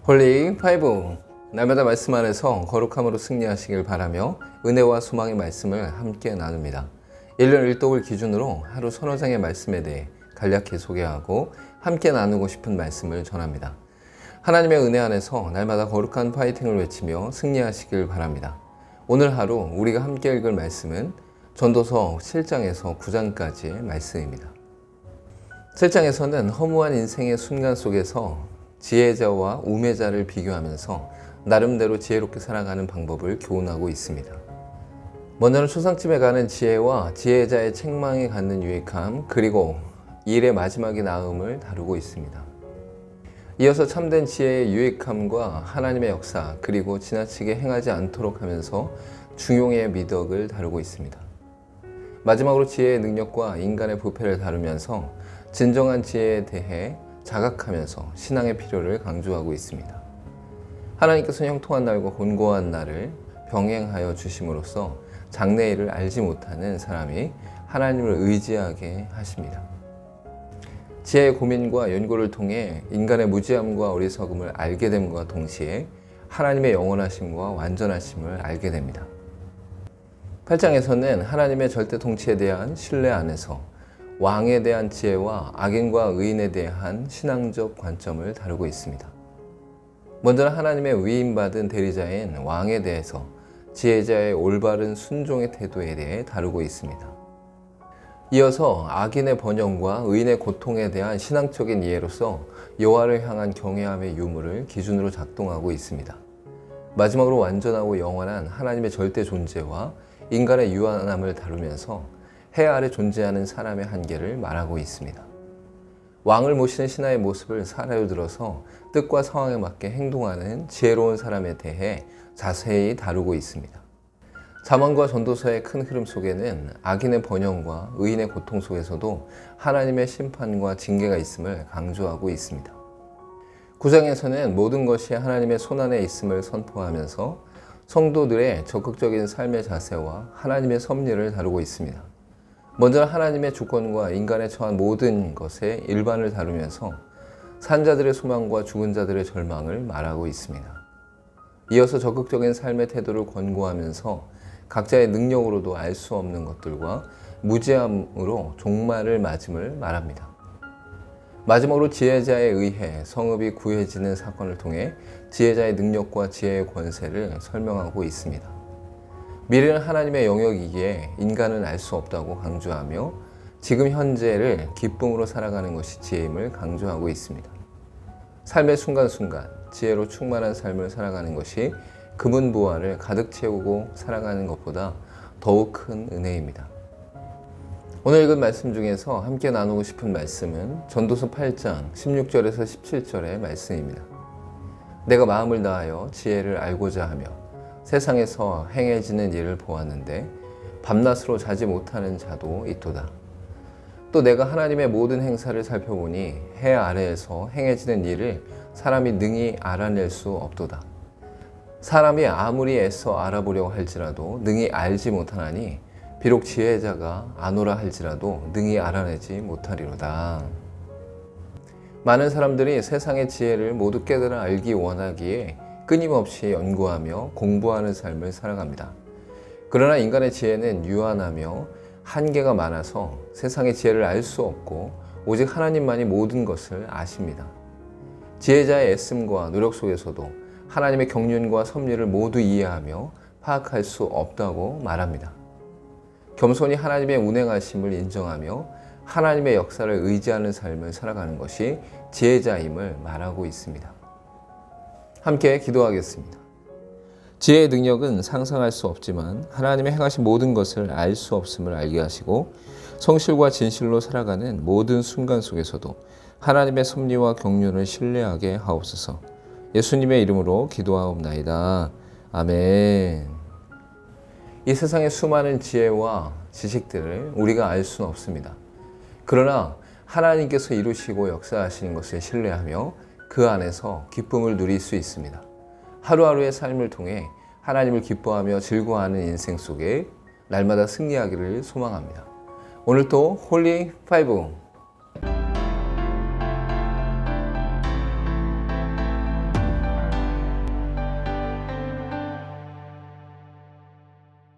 홀리 파이브, 날마다 말씀 안에서 거룩함으로 승리하시길 바라며 은혜와 소망의 말씀을 함께 나눕니다. 1년 1독을 기준으로 하루 서너 장의 말씀에 대해 간략히 소개하고 함께 나누고 싶은 말씀을 전합니다. 하나님의 은혜 안에서 날마다 거룩한 파이팅을 외치며 승리하시길 바랍니다. 오늘 하루 우리가 함께 읽을 말씀은 전도서 7장에서 9장까지의 말씀입니다. 7장에서는 허무한 인생의 순간 속에서 지혜자와 우매자를 비교하면서 나름대로 지혜롭게 살아가는 방법을 교훈하고 있습니다. 먼저는 초상집에 가는 지혜와 지혜자의 책망에 갖는 유익함, 그리고 일의 마지막의 나음을 다루고 있습니다. 이어서 참된 지혜의 유익함과 하나님의 역사, 그리고 지나치게 행하지 않도록 하면서 중용의 미덕을 다루고 있습니다. 마지막으로 지혜의 능력과 인간의 부패를 다루면서 진정한 지혜에 대해 자각하면서 신앙의 필요를 강조하고 있습니다. 하나님께서 형통한 날과 곤고한 날을 병행하여 주심으로써 장래일을 알지 못하는 사람이 하나님을 의지하게 하십니다. 지혜의 고민과 연구를 통해 인간의 무지함과 어리석음을 알게 됨과 동시에 하나님의 영원하심과 완전하심을 알게 됩니다. 8장에서는 하나님의 절대 통치에 대한 신뢰 안에서 왕에 대한 지혜와 악인과 의인에 대한 신앙적 관점을 다루고 있습니다. 먼저는 하나님의 위임받은 대리자인 왕에 대해서 지혜자의 올바른 순종의 태도에 대해 다루고 있습니다. 이어서 악인의 번영과 의인의 고통에 대한 신앙적인 이해로서 여호와를 향한 경외함의 유무를 기준으로 작동하고 있습니다. 마지막으로 완전하고 영원한 하나님의 절대 존재와 인간의 유한함을 다루면서 해 아래 존재하는 사람의 한계를 말하고 있습니다. 왕을 모시는 신하의 모습을 사례로 들어서 뜻과 상황에 맞게 행동하는 지혜로운 사람에 대해 자세히 다루고 있습니다. 잠언과 전도서의 큰 흐름 속에는 악인의 번영과 의인의 고통 속에서도 하나님의 심판과 징계가 있음을 강조하고 있습니다. 9장에서는 모든 것이 하나님의 손안에 있음을 선포하면서 성도들의 적극적인 삶의 자세와 하나님의 섭리를 다루고 있습니다. 먼저 하나님의 주권과 인간에 처한 모든 것의 일반을 다루면서 산자들의 소망과 죽은 자들의 절망을 말하고 있습니다. 이어서 적극적인 삶의 태도를 권고하면서 각자의 능력으로도 알 수 없는 것들과 무지함으로 종말을 맞음을 말합니다. 마지막으로 지혜자에 의해 성읍이 구해지는 사건을 통해 지혜자의 능력과 지혜의 권세를 설명하고 있습니다. 미래는 하나님의 영역이기에 인간은 알 수 없다고 강조하며 지금 현재를 기쁨으로 살아가는 것이 지혜임을 강조하고 있습니다. 삶의 순간순간 지혜로 충만한 삶을 살아가는 것이 금은부활을 가득 채우고 살아가는 것보다 더욱 큰 은혜입니다. 오늘 읽은 말씀 중에서 함께 나누고 싶은 말씀은 전도서 8장 16절에서 17절의 말씀입니다. 내가 마음을 다하여 지혜를 알고자 하며 세상에서 행해지는 일을 보았는데 밤낮으로 자지 못하는 자도 있도다. 또 내가 하나님의 모든 행사를 살펴보니 해 아래에서 행해지는 일을 사람이 능히 알아낼 수 없도다. 사람이 아무리 애써 알아보려고 할지라도 능히 알지 못하나니 비록 지혜자가 아노라 할지라도 능히 알아내지 못하리로다. 많은 사람들이 세상의 지혜를 모두 깨달아 알기 원하기에 끊임없이 연구하며 공부하는 삶을 살아갑니다. 그러나 인간의 지혜는 유한하며 한계가 많아서 세상의 지혜를 알 수 없고 오직 하나님만이 모든 것을 아십니다. 지혜자의 애씀과 노력 속에서도 하나님의 경륜과 섭리를 모두 이해하며 파악할 수 없다고 말합니다. 겸손히 하나님의 운행하심을 인정하며 하나님의 역사를 의지하는 삶을 살아가는 것이 지혜자임을 말하고 있습니다. 함께 기도하겠습니다. 지혜의 능력은 상상할 수 없지만 하나님의 행하신 모든 것을 알 수 없음을 알게 하시고 성실과 진실로 살아가는 모든 순간 속에서도 하나님의 섭리와 경륜을 신뢰하게 하옵소서. 예수님의 이름으로 기도하옵나이다. 아멘. 이 세상의 수많은 지혜와 지식들을 우리가 알 수는 없습니다. 그러나 하나님께서 이루시고 역사하시는 것을 신뢰하며 그 안에서 기쁨을 누릴 수 있습니다. 하루하루의 삶을 통해 하나님을 기뻐하며 즐거워하는 인생 속에 날마다 승리하기를 소망합니다. 오늘도 홀리 파이브